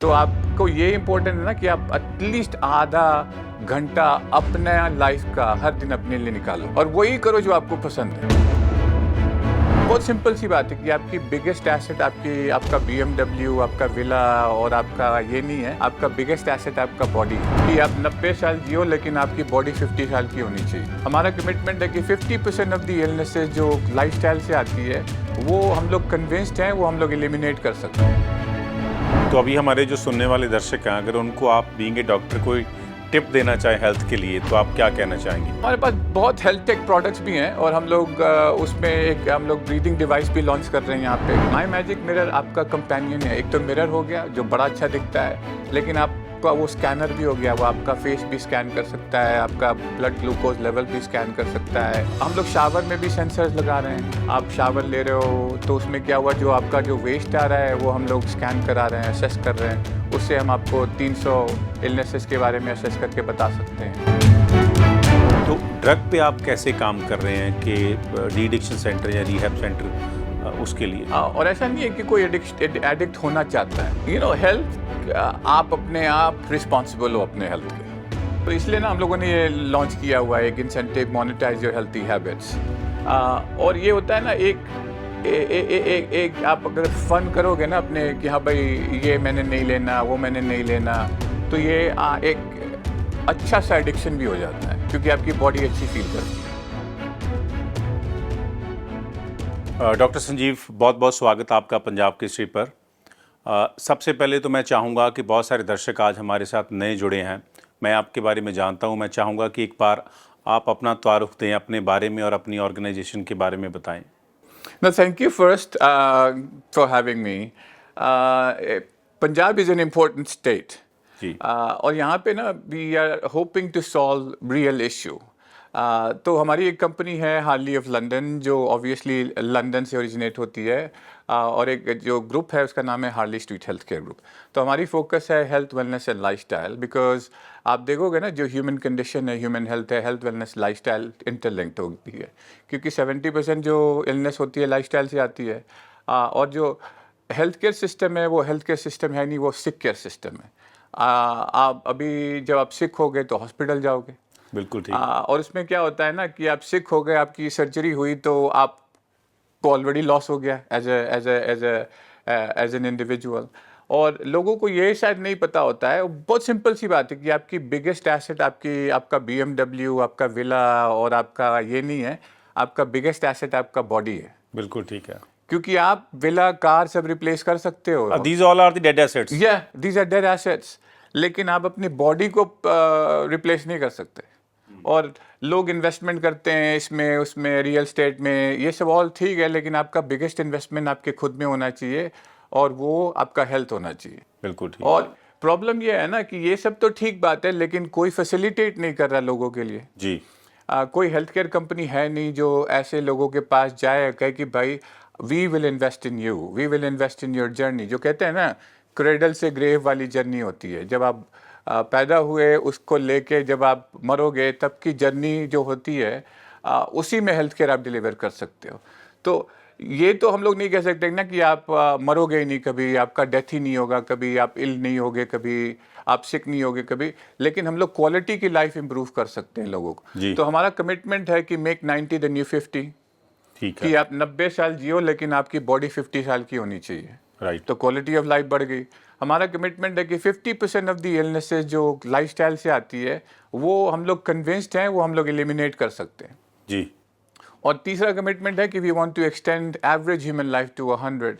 तो आपको ये इम्पोर्टेंट है ना कि आप एटलीस्ट आधा घंटा अपने लाइफ का हर दिन अपने लिए निकालो और वही करो जो आपको पसंद है। बहुत सिंपल सी बात है कि आपकी बिगेस्ट एसेट आपका BMW, आपका विला और आपका ये नहीं है। आपका बिगेस्ट एसेट आपका बॉडी है कि आप 90 साल जियो लेकिन आपकी बॉडी 50 साल की होनी चाहिए। हमारा कमिटमेंट है कि 50% ऑफ द इलनेसेस जो लाइफस्टाइल से आती है वो हम लोग कन्विंस्ड हैं, वो हम लोग एलिमिनेट कर सकते हैं। तो अभी हमारे जो सुनने वाले दर्शक हैं, अगर उनको आप बीइंग ए डॉक्टर कोई टिप देना चाहें हेल्थ के लिए, तो आप क्या कहना चाहेंगे? हमारे पास बहुत हेल्थ टेक प्रोडक्ट्स भी हैं और हम लोग उसमें हम लोग ब्रीदिंग डिवाइस भी लॉन्च कर रहे हैं यहाँ पे। माई मैजिक मिरर आपका कंपेनियन है। एक तो मिरर हो गया जो बड़ा अच्छा दिखता है, लेकिन आपका वो स्कैनर भी हो गया, वो आपका फेस भी स्कैन कर सकता है, आपका ब्लड ग्लूकोज लेवल भी स्कैन कर सकता है। हम लोग शावर में भी सेंसर्स लगा रहे हैं। आप शावर ले रहे हो तो उसमें क्या हुआ, जो आपका जो वेस्ट आ रहा है वो हम लोग स्कैन करा रहे हैं, असेस कर रहे हैं। उससे हम आपको 300 इलनेसेस के बारे में असेस करके बता सकते हैं। तो ड्रग पे आप कैसे काम कर रहे हैं कि डी एडिक्शन सेंटर या रिहैब सेंटर उसके लिए? और ऐसा नहीं है कि कोई एडिक्ट होना चाहता है। हेल्थ आप अपने आप रिस्पॉन्सिबल हो अपने हेल्थ के। तो इसलिए ना हम लोगों ने ये लॉन्च किया हुआ है एक incentive, monetise your healthy habits. और ये होता है ना एक आप अगर फन करोगे ना अपने कि हाँ भाई ये मैंने नहीं लेना, वो मैंने नहीं लेना, तो ये एक अच्छा सा एडिक्शन भी हो जाता है क्योंकि आपकी बॉडी अच्छी फील करती है। डॉक्टर संजीव, बहुत बहुत स्वागत आपका पंजाब केसरी पर। सबसे पहले तो मैं चाहूँगा कि बहुत सारे दर्शक आज हमारे साथ नए जुड़े हैं, मैं आपके बारे में जानता हूँ। मैं चाहूँगा कि एक बार आप अपना तारुफ दें, अपने बारे में और अपनी ऑर्गेनाइजेशन के बारे में बताएं। No, thank you first for having me. Punjab is an important state. जी। और यहाँ पे ना we are hoping to solve real issue. तो हमारी एक कंपनी है हार्ली ऑफ लंदन जो ऑब्वियसली लंदन से ओरिजिनेट होती है। और एक जो ग्रुप है उसका नाम है Harley street health care group. तो हमारी फोकस है health wellness and lifestyle, because आप देखोगे ना जो ह्यूमन कंडीशन है, ह्यूमन हेल्थ है, हेल्थ वेलनेस लाइफस्टाइल इंटरलिंक्ड होती है क्योंकि 70% जो इलनेस होती है लाइफस्टाइल से आती है। और जो हेल्थ केयर सिस्टम है वो हेल्थ केयर सिस्टम है नहीं, वो सिक केयर सिस्टम है। आप अभी जब आप सिक हो गए तो हॉस्पिटल जाओगे। बिल्कुल ठीक। और उसमें क्या होता है ना कि आप सिक हो गए, आपकी सर्जरी हुई तो आपको ऑलरेडी लॉस हो गया एज एन इंडिविजुअल। और लोगों को ये शायद नहीं पता होता है। बहुत सिंपल सी बात है कि आपकी बिगेस्ट एसेट आपका BMW, आपका विला और आपका ये नहीं है। आपका बिगेस्ट एसेट आपका बॉडी है। बिल्कुल ठीक है, क्योंकि आप विला, कार सब रिप्लेस कर सकते हो। These all are the dead assets. These are dead assets, लेकिन आप अपनी बॉडी को रिप्लेस नहीं कर सकते। और लोग इन्वेस्टमेंट करते हैं इसमें उसमें, रियल स्टेट में, ये सब ऑल ठीक है, लेकिन आपका बिगेस्ट इन्वेस्टमेंट आपके खुद में होना चाहिए और वो आपका हेल्थ होना चाहिए। बिल्कुल ठीक। और प्रॉब्लम ये है ना कि ये सब तो ठीक बात है, लेकिन कोई फैसिलिटेट नहीं कर रहा लोगों के लिए। जी। कोई हेल्थ केयर कंपनी है नहीं जो ऐसे लोगों के पास जाए, कहे कि भाई we will invest in you, we will invest in your journey. जो कहते हैं ना क्रेडल से ग्रेव वाली जर्नी होती है। जब आप पैदा हुए उसको लेके जब आप मरोगे तब की जर्नी जो होती है, उसी में हेल्थ केयर आप डिलीवर कर सकते हो। तो ये तो हम लोग नहीं कह सकते ना कि आप मरोगे ही नहीं कभी, आपका डेथ ही नहीं होगा कभी, आप इल नहीं होगे कभी, आप सिक नहीं होगे कभी, लेकिन हम लोग क्वालिटी की लाइफ इंप्रूव कर सकते हैं लोगों को। तो हमारा कमिटमेंट है कि मेक 90 द न्यू 50। ठीक है कि आप 90 साल जियो लेकिन आपकी बॉडी 50 साल की होनी चाहिए। राइट। तो क्वालिटी ऑफ लाइफ बढ़ गई। हमारा कमिटमेंट है कि 50% ऑफ द इलनेसेस जो लाइफस्टाइल से आती है वो हम लोग कन्विंस्ड हैं, वो हम लोग एलिमिनेट कर सकते हैं। जी। और तीसरा कमिटमेंट है कि we want to extend average human life to 100।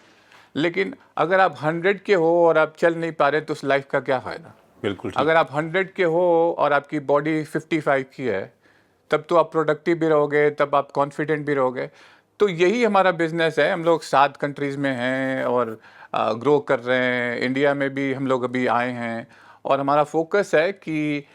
लेकिन अगर आप 100 के हो और आप चल नहीं पा रहे तो उस लाइफ का क्या फ़ायदा। बिल्कुल ठीक। अगर आप 100 के हो और आपकी बॉडी 55 की है तब तो आप प्रोडक्टिव भी रहोगे, तब आप कॉन्फिडेंट भी रहोगे। तो यही हमारा बिजनेस है। हम लोग 7 कंट्रीज़ में हैं और ग्रो कर रहे हैं। इंडिया में भी हम लोग अभी आए हैं और हमारा फोकस है कि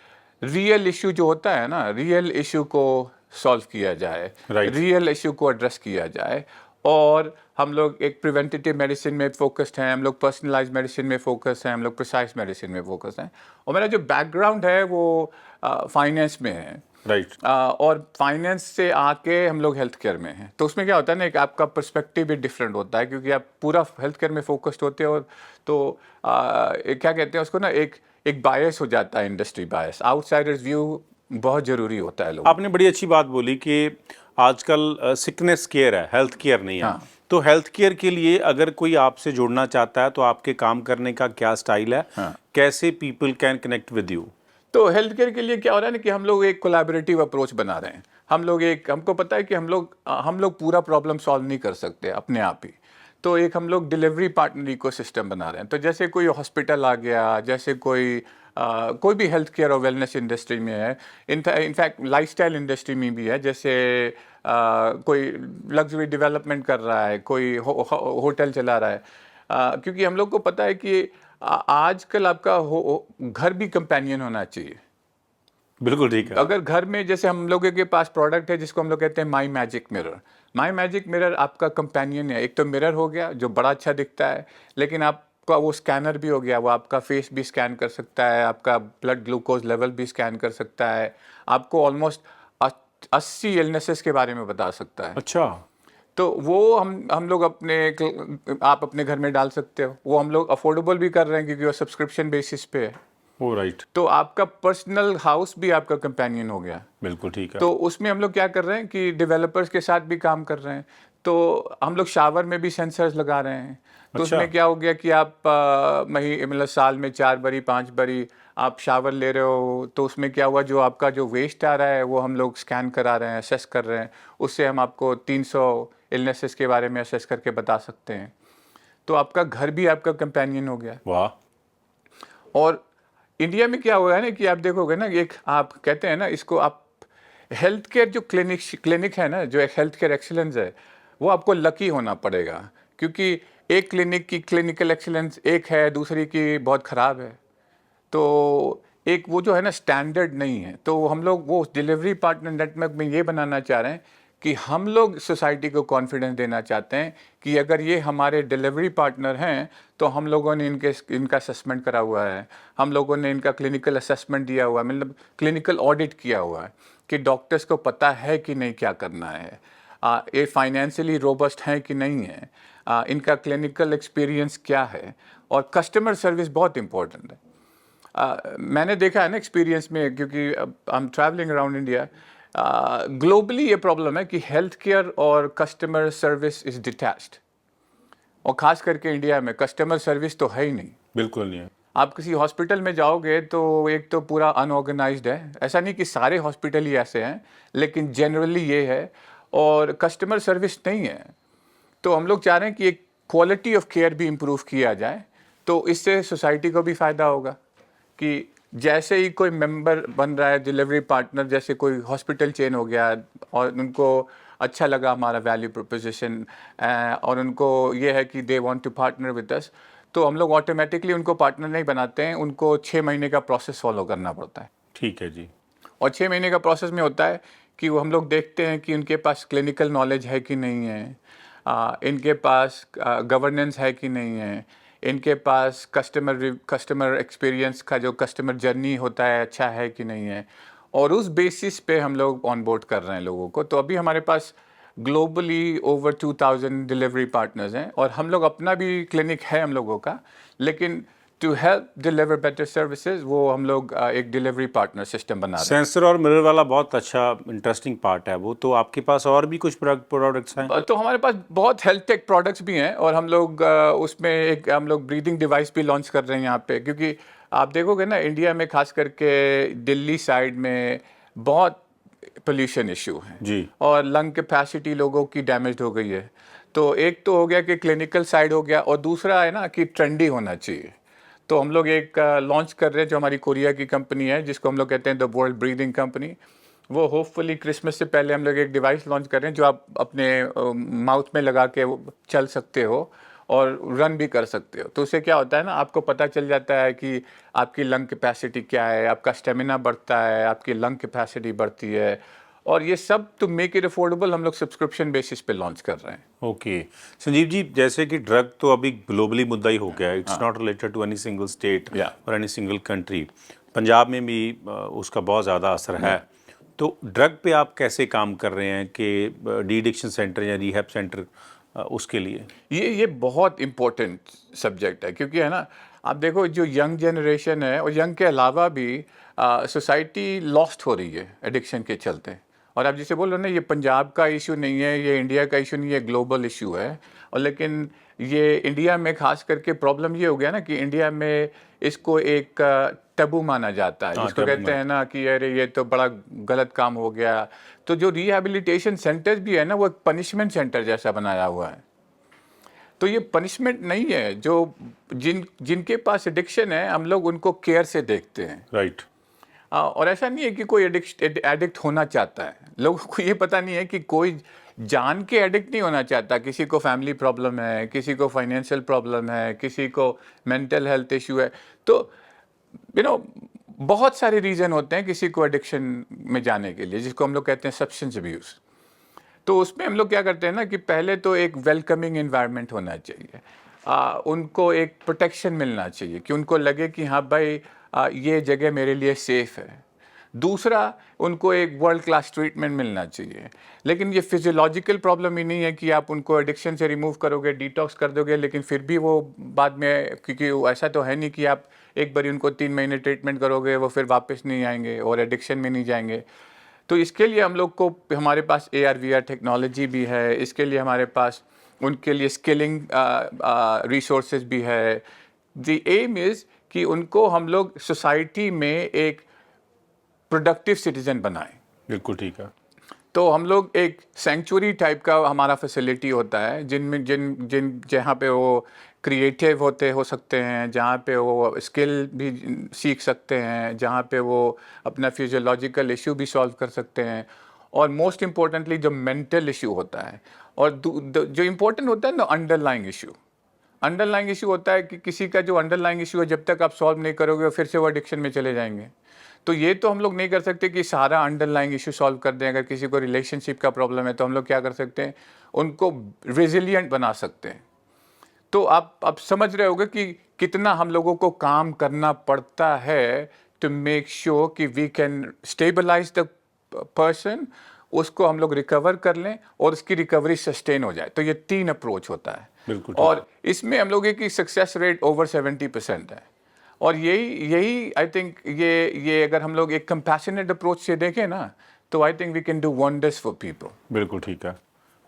रियल इशू जो होता है ना, रियल इशू को सॉल्व किया जाए, रियल इशू को एड्रेस किया जाए। और हम लोग एक प्रिवेंटिव मेडिसिन में फोकस्ड हैं, हम लोग पर्सनलाइज मेडिसिन में फोकस हैं, हम लोग प्रिसाइज मेडिसिन में फोकस हैं। और मेरा जो बैकग्राउंड है वो फाइनेंस में है। राइट। और फाइनेंस से आके हम लोग हेल्थ केयर में हैं। तो उसमें क्या होता है ना, एक आपका पर्सपेक्टिव भी डिफरेंट होता है, क्योंकि आप पूरा हेल्थ केयर में फोकस्ड होते हो। तो एक क्या कहते हैं उसको ना, एक बायस हो जाता है, इंडस्ट्री बायस, आउटसाइडर्स व्यू बहुत ज़रूरी होता है लोगों आपने बड़ी अच्छी बात बोली कि आजकल सिकनेस केयर है, हेल्थ केयर नहीं है। हाँ। तो हेल्थ केयर के लिए अगर कोई आपसे जुड़ना चाहता है तो आपके काम करने का क्या स्टाइल है, हाँ। कैसे people can connect with you? तो हेल्थ केयर के लिए क्या हो रहा है ना, कि हम लोग एक कोलैबोरेटिव अप्रोच बना रहे हैं। हमको पता है कि हम लोग पूरा प्रॉब्लम सॉल्व नहीं कर सकते अपने आप ही। तो एक हम लोग डिलीवरी पार्टनर इकोसिस्टम बना रहे हैं। तो जैसे कोई हॉस्पिटल आ गया, जैसे कोई भी हेल्थ केयर और वेलनेस इंडस्ट्री में है, इनफैक्ट लाइफस्टाइल इंडस्ट्री में भी है। जैसे कोई लग्जरी डेवलपमेंट कर रहा है, कोई होटल चला रहा है। क्योंकि हम लोग को पता है कि आजकल आपका घर भी कंपेनियन होना चाहिए। बिल्कुल ठीक है। अगर घर में, जैसे हम लोगों के पास प्रोडक्ट है जिसको हम लोग कहते हैं माई मैजिक मिरर। माई मैजिक मिरर आपका कंपेनियन है। एक तो मिरर हो गया जो बड़ा अच्छा दिखता है, लेकिन आपका वो स्कैनर भी हो गया, वो आपका फेस भी स्कैन कर सकता है, आपका ब्लड ग्लूकोज लेवल भी स्कैन कर सकता है, आपको ऑलमोस्ट 80 इलनेसेस के बारे में बता सकता है। अच्छा। तो वो हम लोग आप अपने घर में डाल सकते हो। वो हम लोग अफोर्डेबल भी कर रहे हैं, क्योंकि वो सब्सक्रिप्शन बेसिस पे है। ओ राइट। तो आपका पर्सनल हाउस भी आपका कंपेनियन हो गया। बिल्कुल ठीक है। तो उसमें हम लोग क्या कर रहे हैं कि डेवलपर्स के साथ भी काम कर रहे हैं। तो हम लोग शावर में भी सेंसर्स लगा रहे हैं। तो अच्छा। उसमें क्या हो गया कि आप मतलब साल में 4 बारी 5 बारी आप शावर ले रहे हो, तो उसमें क्या हुआ, जो आपका जो वेस्ट आ रहा है वो हम लोग स्कैन करा रहे हैं, असेस कर रहे हैं। उससे हम आपको 300 इलनेसेस के बारे में असेस करके बता सकते हैं। तो आपका घर भी आपका कंपेनियन हो गया। वाह। और इंडिया में क्या हुआ है ना, कि आप देखोगे ना, एक आप कहते हैं ना इसको, आप हेल्थ केयर जो क्लिनिक है ना, जो एक हेल्थ केयर एक्सीलेंस है, वो आपको लकी होना पड़ेगा। क्योंकि एक क्लिनिक की क्लिनिकल एक्सीलेंस एक है, दूसरी की बहुत ख़राब है। तो एक वो जो है ना, स्टैंडर्ड नहीं है। तो हम लोग वो डिलीवरी पार्टनर नेटवर्क में ये बनाना चाह रहे हैं कि हम लोग सोसाइटी को कॉन्फिडेंस देना चाहते हैं कि अगर ये हमारे डिलीवरी पार्टनर हैं, तो हम लोगों ने इनका असेसमेंट करा हुआ है, हम लोगों ने इनका क्लिनिकल असेसमेंट दिया हुआ है, मतलब क्लिनिकल ऑडिट किया हुआ है कि डॉक्टर्स को पता है कि नहीं क्या करना है, ये फाइनेंशियली रोबस्ट हैं कि नहीं है, इनका क्लिनिकल एक्सपीरियंस क्या है। और कस्टमर सर्विस बहुत इंपॉर्टेंट है। मैंने देखा है ना एक्सपीरियंस में, क्योंकि I am travelling around India, globally ये प्रॉब्लम है कि हेल्थ केयर और कस्टमर सर्विस इज डिटैच्ड। और ख़ास करके इंडिया में कस्टमर सर्विस तो है ही नहीं। बिल्कुल नहीं है। आप किसी हॉस्पिटल में जाओगे तो एक तो पूरा अनऑर्गेनाइज्ड है, ऐसा नहीं कि सारे हॉस्पिटल ही ऐसे हैं, लेकिन जनरली ये है। और कस्टमर सर्विस नहीं है। तो हम लोग चाह रहे हैं कि एक क्वालिटी ऑफ केयर भी इम्प्रूव किया जाए। तो इससे सोसाइटी को भी फ़ायदा होगा कि जैसे ही कोई मेंबर बन रहा है, डिलीवरी पार्टनर, जैसे कोई हॉस्पिटल चेन हो गया और उनको अच्छा लगा हमारा वैल्यू प्रोपोजिशन, और उनको ये है कि they want to partner with us, तो हम लोग ऑटोमेटिकली उनको पार्टनर नहीं बनाते हैं, उनको 6 महीने का प्रोसेस फॉलो करना पड़ता है। ठीक है जी। और 6 महीने का प्रोसेस में होता है कि वो हम लोग देखते हैं कि उनके पास क्लिनिकल नॉलेज है कि नहीं है, इनके पास गवर्नेंस है कि नहीं है, इनके पास कस्टमर एक्सपीरियंस का जो कस्टमर जर्नी होता है अच्छा है कि नहीं है। और उस बेसिस पे हम लोग ऑन बोर्ड कर रहे हैं लोगों को। तो अभी हमारे पास ग्लोबली ओवर 2000 डिलीवरी पार्टनर्स हैं, और हम लोग अपना भी क्लिनिक है हम लोगों का, लेकिन to help deliver better services वो हम लोग एक डिलीवरी पार्टनर सिस्टम बना रहे सेंसर और मिरर वाला बहुत अच्छा इंटरेस्टिंग पार्ट है वो। तो आपके पास और भी कुछ प्रोडक्ट्स हैं? हैं। तो हमारे पास बहुत हेल्थ टेक प्रोडक्ट्स भी हैं, और हम लोग उसमें एक हम लोग ब्रीदिंग डिवाइस भी लॉन्च कर रहे हैं यहाँ पे। क्योंकि आप देखोगे ना, इंडिया में खास करके दिल्ली साइड में बहुत पोल्यूशन इशू है, जी। और लंग कैपेसिटी लोगों की डैमेज हो गई है। तो एक तो हो गया कि क्लिनिकल साइड हो गया, और दूसरा है ना कि ट्रेंडी होना चाहिए। तो हम लोग एक लॉन्च कर रहे हैं, जो हमारी कोरिया की कंपनी है, जिसको हम लोग कहते हैं द वर्ल्ड ब्रीदिंग कंपनी। वो होपफुली क्रिसमस से पहले हम लोग एक डिवाइस लॉन्च कर रहे हैं, जो आप अपने माउथ में लगा के चल सकते हो और रन भी कर सकते हो। तो उससे क्या होता है ना, आपको पता चल जाता है कि आपकी लंग कैपेसिटी क्या है, आपका स्टेमिना बढ़ता है, आपकी लंग कैपेसिटी बढ़ती है। और ये सब टू मेक इट अफोर्डेबल हम लोग सब्सक्रिप्शन बेसिस पे लॉन्च कर रहे हैं। ओके संजीव जी, जैसे कि ड्रग तो अभी ग्लोबली मुद्दा ही हो गया है, it's not related to any single state Yeah. और एनी सिंगल कंट्री। पंजाब में भी उसका बहुत ज़्यादा असर है। तो ड्रग पे आप कैसे काम कर रहे हैं कि डी एडिक्शन सेंटर या रिहैब सेंटर उसके लिए? ये बहुत इम्पोर्टेंट सब्जेक्ट है, क्योंकि है ना, आप देखो जो यंग जनरेशन है और यंग के अलावा भी सोसाइटी लॉस्ट हो रही है एडिक्शन के चलते। और आप जैसे बोल रहे हो ना, ये पंजाब का इशू नहीं है, ये इंडिया का इशू नहीं है, ग्लोबल इशू है। और लेकिन ये इंडिया में खास करके प्रॉब्लम ये हो गया ना कि इंडिया में इसको एक टबू माना जाता है, हाँ, जिसको टैबू कहते हैं ना कि अरे ये तो बड़ा गलत काम हो गया। तो जो रिहैबिलिटेशन सेंटर्स भी है ना, वो एक पनिशमेंट सेंटर जैसा बनाया हुआ है। तो ये पनिशमेंट नहीं है। जो जिनके पास एडिक्शन है, हम लोग उनको केयर से देखते हैं। राइट। और ऐसा नहीं है कि कोई एडिक्ट होना चाहता है। लोगों को ये पता नहीं है कि कोई जान के एडिक्ट नहीं होना चाहता। किसी को फैमिली प्रॉब्लम है, किसी को फाइनेंशियल प्रॉब्लम है, किसी को मेंटल हेल्थ इशू है। तो यू नो बहुत सारे रीज़न होते हैं किसी को एडिक्शन में जाने के लिए, जिसको हम लोग कहते हैं सब्सटेंस अब्यूज़। तो उसमें हम लोग क्या करते हैं ना कि पहले तो एक वेलकमिंग एनवायरनमेंट होना चाहिए। उनको एक प्रोटेक्शन मिलना चाहिए कि उनको लगे कि हाँ भाई, ये जगह मेरे लिए सेफ़ है। दूसरा, उनको एक वर्ल्ड क्लास ट्रीटमेंट मिलना चाहिए। लेकिन ये फिजियोलॉजिकल प्रॉब्लम ही नहीं है कि आप उनको एडिक्शन से रिमूव करोगे, डिटॉक्स कर दोगे, लेकिन फिर भी वो बाद में, क्योंकि ऐसा तो है नहीं कि आप एक बार उनको 3 महीने ट्रीटमेंट करोगे, वो फिर वापस नहीं आएंगे और एडिक्शन में नहीं जाएंगे। तो इसके लिए हम लोग को, हमारे पास AR/VR टेक्नोलॉजी भी है। इसके लिए हमारे पास उनके लिए स्किलिंग रिसोर्सेज भी है। द एम इज़ कि उनको हम लोग सोसाइटी में एक प्रोडक्टिव सिटीजन बनाएं। बिल्कुल ठीक है। तो हम लोग एक सेंचुरी टाइप का हमारा फैसिलिटी होता है, जिनमें जिन जहाँ पे वो क्रिएटिव हो सकते हैं, जहाँ पे वो स्किल भी सीख सकते हैं, जहाँ पे वो अपना फिजियोलॉजिकल इशू भी सॉल्व कर सकते हैं, और मोस्ट इम्पोर्टेंटली जो मेंटल इशू होता है, और जो इम्पोर्टेंट होता है ना, अंडरलाइंग इशू होता है कि किसी का जो अंडरलाइंग इशू है, जब तक आप सॉल्व नहीं करोगे फिर से वो एडिक्शन में चले जाएंगे। तो ये तो हम लोग नहीं कर सकते कि सारा अंडरलाइंग इशू सॉल्व कर दें। अगर किसी को रिलेशनशिप का प्रॉब्लम है तो हम लोग क्या कर सकते हैं, उनको रेजिलिएंट बना सकते हैं। तो आप समझ रहे होगे कि कितना हम लोगों को काम करना पड़ता है टू मेक श्योर कि we can stabilise the person, उसको हम लोग रिकवर कर लें और उसकी रिकवरी सस्टेन हो जाए। तो ये 3 अप्रोच होता है। बिल्कुल। और इसमें हम लोग की सक्सेस रेट ओवर 70% है। और यही आई थिंक ये अगर हम लोग एक कंपैशनेट अप्रोच से देखें ना, तो I think we can do wonders for people. बिल्कुल ठीक है।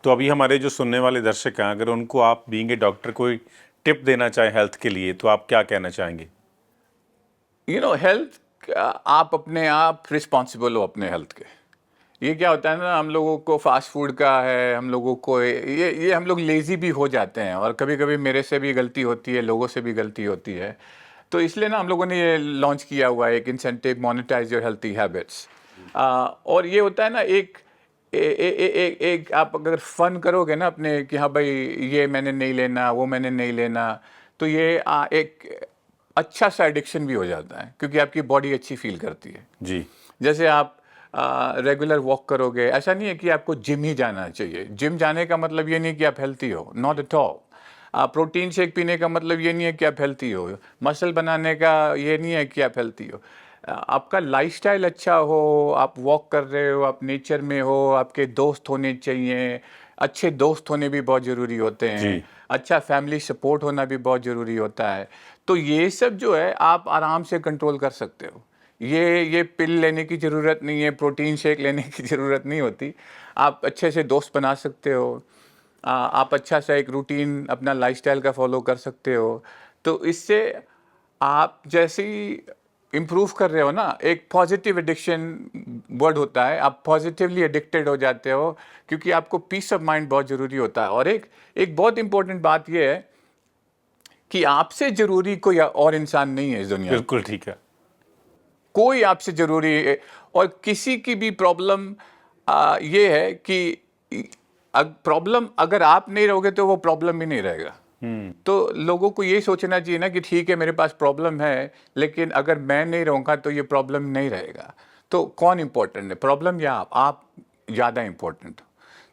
तो अभी हमारे जो सुनने वाले दर्शक हैं, अगर उनको आप बीइंग ए डॉक्टर कोई टिप देना चाहें हेल्थ के लिए, तो आप क्या कहना चाहेंगे? हेल्थ, आप अपने आप रिस्पॉन्सिबल हो अपने हेल्थ के। ये क्या होता है ना, हम लोगों को फास्ट फूड का है, हम लोगों को ये हम लोग लेज़ी भी हो जाते हैं, और कभी कभी मेरे से भी गलती होती है, लोगों से भी गलती होती है। तो इसलिए ना हम लोगों ने ये लॉन्च किया हुआ है, एक incentive, monetise your healthy habits. और ये होता है ना, एक आप अगर फन करोगे ना अपने कि हाँ भाई, ये मैंने नहीं लेना, वो मैंने नहीं लेना, तो ये एक अच्छा सा एडिक्शन भी हो जाता है, क्योंकि आपकी बॉडी अच्छी फील करती है। जी। जैसे आप रेगुलर वॉक करोगे, ऐसा नहीं है कि आपको जिम ही जाना चाहिए। जिम जाने का मतलब ये नहीं कि आप हेल्थी हो, not at all. Protein shake पीने का मतलब ये नहीं है कि आप हेल्थी हो। मसल बनाने का ये नहीं है कि आप हेल्थी हो। आपका लाइफस्टाइल अच्छा हो, आप वॉक कर रहे हो, आप नेचर में हो, आपके दोस्त होने चाहिए। अच्छे दोस्त होने भी बहुत ज़रूरी होते हैं। जी। अच्छा फैमिली सपोर्ट होना भी बहुत ज़रूरी होता है। तो ये सब जो है आप आराम से कंट्रोल कर सकते हो। ये पिल लेने की ज़रूरत नहीं है, प्रोटीन शेक लेने की ज़रूरत नहीं होती। आप अच्छे से दोस्त बना सकते हो। आप अच्छा सा एक रूटीन अपना लाइफस्टाइल का फॉलो कर सकते हो। तो इससे आप जैसे ही इम्प्रूव कर रहे हो ना, एक पॉजिटिव एडिक्शन वर्ड होता है, आप पॉजिटिवली एडिक्टेड हो जाते हो, क्योंकि आपको पीस ऑफ माइंड बहुत ज़रूरी होता है। और एक बहुत इंपॉर्टेंट बात यह है कि आपसे ज़रूरी कोई और इंसान नहीं है इस दुनिया में। बिल्कुल ठीक है। कोई आपसे ज़रूरी है। और किसी की भी प्रॉब्लम ये है कि प्रॉब्लम अगर आप नहीं रहोगे तो वो प्रॉब्लम भी नहीं रहेगा। तो लोगों को ये सोचना चाहिए ना कि ठीक है, मेरे पास प्रॉब्लम है, लेकिन अगर मैं नहीं रहूँगा तो ये प्रॉब्लम नहीं रहेगा। तो कौन इम्पोर्टेंट है, प्रॉब्लम या आप ज़्यादा इम्पोर्टेंट हो?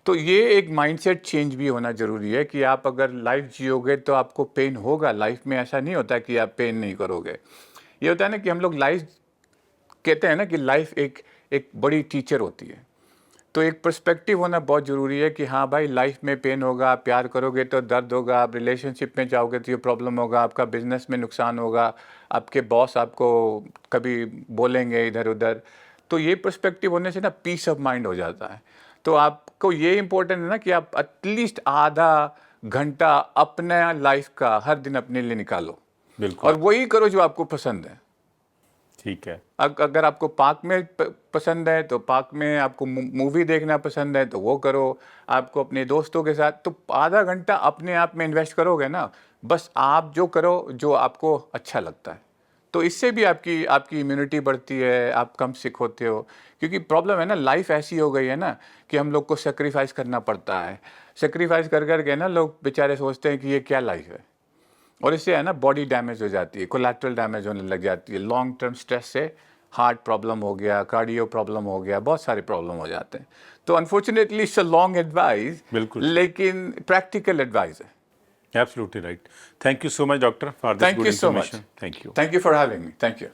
तो ये एक माइंडसेट चेंज भी होना ज़रूरी है कि आप अगर लाइफ जियोगे तो आपको पेन होगा। लाइफ में ऐसा नहीं होता कि आप पेन नहीं करोगे। ये होता है ना कि हम लोग लाइफ कहते हैं ना कि लाइफ एक बड़ी टीचर होती है। तो एक पर्सपेक्टिव होना बहुत ज़रूरी है कि हाँ भाई, लाइफ में पेन होगा, आप प्यार करोगे तो दर्द होगा, आप रिलेशनशिप में जाओगे तो ये प्रॉब्लम होगा, आपका बिजनेस में नुकसान होगा, आपके बॉस आपको कभी बोलेंगे इधर उधर। तो ये पर्सपेक्टिव होने से ना पीस ऑफ माइंड हो जाता है। तो आपको ये इम्पोर्टेंट है ना कि आप एटलीस्ट आधा घंटा अपने लाइफ का हर दिन अपने लिए निकालो बिल्कुल। और वही करो जो आपको पसंद है। ठीक है। अगर आपको पार्क में पसंद है तो पार्क में, आपको मूवी देखना पसंद है तो वो करो, आपको अपने दोस्तों के साथ, तो आधा घंटा अपने आप में इन्वेस्ट करोगे ना, बस आप जो करो जो आपको अच्छा लगता है। तो इससे भी आपकी आपकी इम्यूनिटी बढ़ती है, आप कम सिक होते हो। क्योंकि प्रॉब्लम है ना, लाइफ ऐसी हो गई है ना कि हम लोग को सेक्रीफाइस करना पड़ता है। सेक्रीफाइस कर करके ना लोग बेचारे सोचते हैं कि ये क्या लाइफ है, और इससे है ना बॉडी डैमेज हो जाती है, कोलैटरल डैमेज होने लग जाती है। लॉन्ग टर्म स्ट्रेस से हार्ट प्रॉब्लम हो गया, कार्डियो प्रॉब्लम हो गया, बहुत सारे प्रॉब्लम हो जाते हैं। तो unfortunately it's a long advice, बिल्कुल। लेकिन प्रैक्टिकल एडवाइस है। Absolutely right. Thank you so much doctor for this thank good you so much. Information. Thank you. Thank you for having me. Thank you.